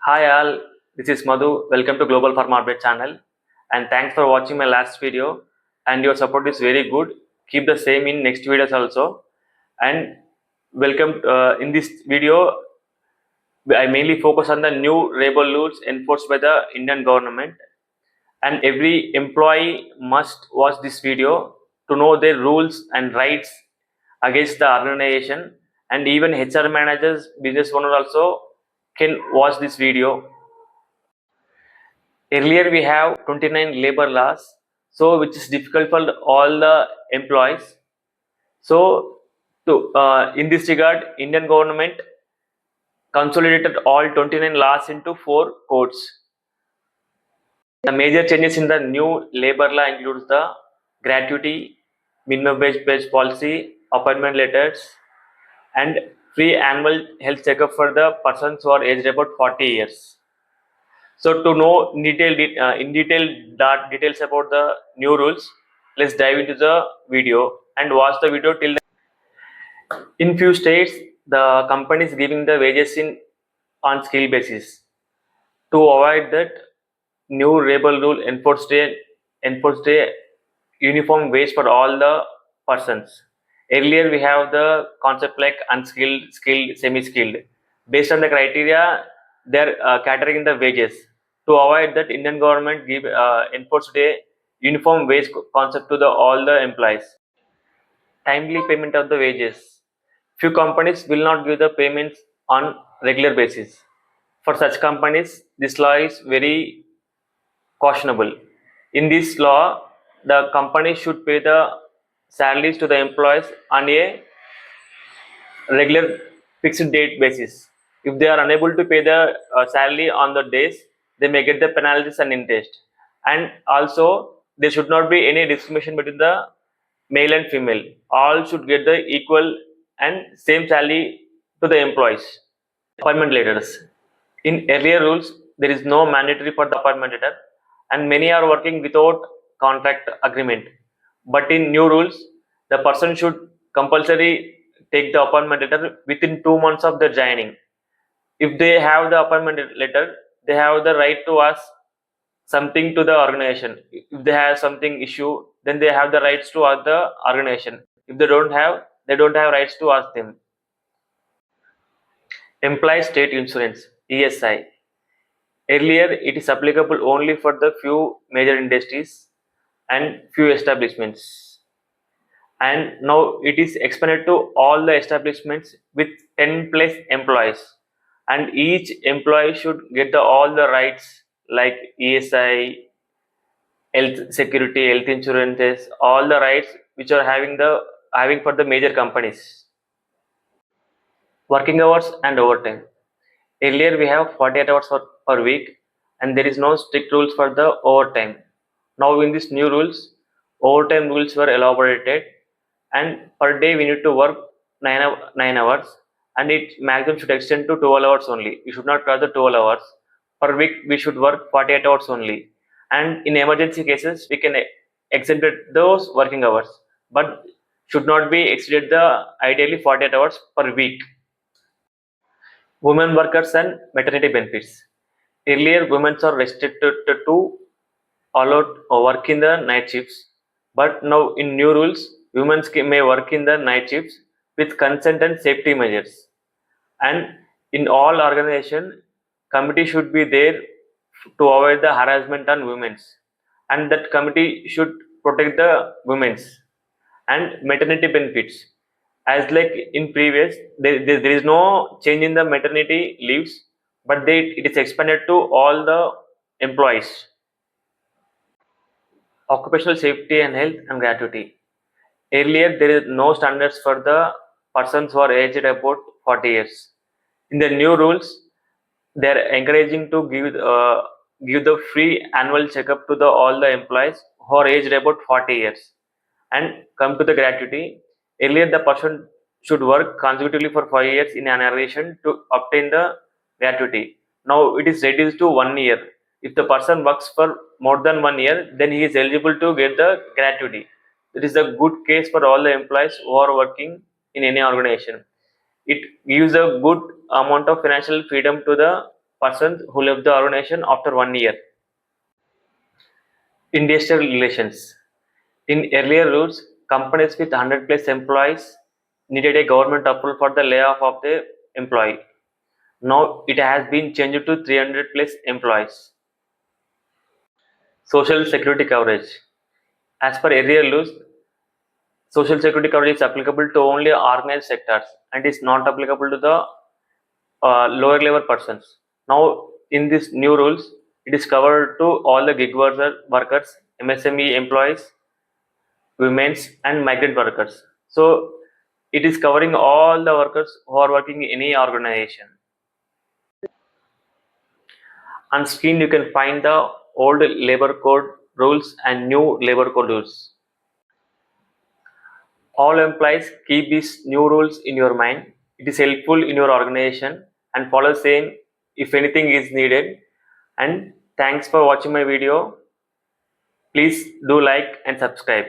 Hi all, this is Madhu. Welcome to Global Farm Update channel, and thanks for watching my last video. And your support is very good. Keep the same in next videos also. And welcome in this video. I mainly focus on the new labor rules enforced by the Indian government, and every employee must watch this video to know their rules and rights against the organization. And even HR managers, business owners also can watch this video. Earlier we have 29 labor laws, so which is difficult for all the employees. So in this regard, Indian government consolidated all 29 laws into 4 codes. The major changes in the new labor law includes the gratuity, minimum wage policy, appointment letters, and free annual health checkup for the persons who are aged about 40 years. So to know details about the new rules, let's dive into the video and watch the video till the. In few states, the company is giving the wages in on skill basis. To avoid that, new labor rule enforced a uniform wage for all the persons. Earlier, we have the concept like unskilled, skilled, semi-skilled. Based on the criteria, they're catering the wages. To avoid that, Indian government enforced a uniform wage concept to the all the employees. Timely payment of the wages. Few companies will not give the payments on regular basis. For such companies, this law is very cautionable. In this law, the company should pay the salaries to the employees on a regular fixed date basis. If they are unable to pay the salary on the days, they may get the penalties and interest. And also, there should not be any discrimination between the male and female. All should get the equal and same salary to the employees. Appointment letters. In earlier rules, there is no mandatory for the appointment letter, and many are working without contract agreement. But in new rules, the person should compulsory take the appointment letter within 2 months of their joining. If they have the appointment letter, they have the right to ask something to the organization. If they have something issue, then they have the rights to ask the organization. If they don't have rights to ask them. Employee State Insurance (ESI). Earlier, it is applicable only for the few major industries and few establishments. And now it is expanded to all the establishments with 10 plus employees. And each employee should get all the rights like ESI, health security, health insurances, all the rights which are having for the major companies. Working hours and overtime. Earlier we have 48 hours per week, and there is no strict rules for the overtime. Now in these new rules, overtime rules were elaborated, and per day we need to work 9 hours, and it maximum should extend to 12 hours only. We should not cross the 12 hours. Per week we should work 48 hours only, and in emergency cases we can extend those working hours, but should not be exceeded the ideally 48 hours per week. Women workers and maternity benefits. Earlier, women are restricted to allowed work in the night shifts, but now in new rules, women may work in the night shifts with consent and safety measures. And in all organization, committee should be there to avoid the harassment on women's, and that committee should protect the women's. And maternity benefits, as like in previous, there is no change in the maternity leaves, but it is expanded to all the employees. Occupational safety and health and gratuity. Earlier, there is no standards for the persons who are aged about 40 years. In the new rules, they are encouraging to give the free annual checkup to the all the employees who are aged about 40 years. And come to the gratuity. Earlier, the person should work consecutively for 5 years in an organization to obtain the gratuity. Now it is reduced to 1 year. If the person works for more than 1 year, then he is eligible to get the gratuity. It is a good case for all the employees who are working in any organization. It gives a good amount of financial freedom to the persons who left the organization after 1 year. Industrial relations. In earlier rules, companies with 100 plus employees needed a government approval for the layoff of the employee. Now it has been changed to 300 plus employees. Social security coverage. As per earlier rules, social security coverage is applicable to only organized sectors and is not applicable to the lower level persons. Now, in these new rules, it is covered to all the gig workers, MSME employees, women's and migrant workers. So, it is covering all the workers who are working in any organization. On screen, you can find the old labor code rules and new labor code rules. All employees keep these new rules in your mind. It is helpful in your organization and follow same if anything is needed. And thanks for watching my video. Please do like and subscribe.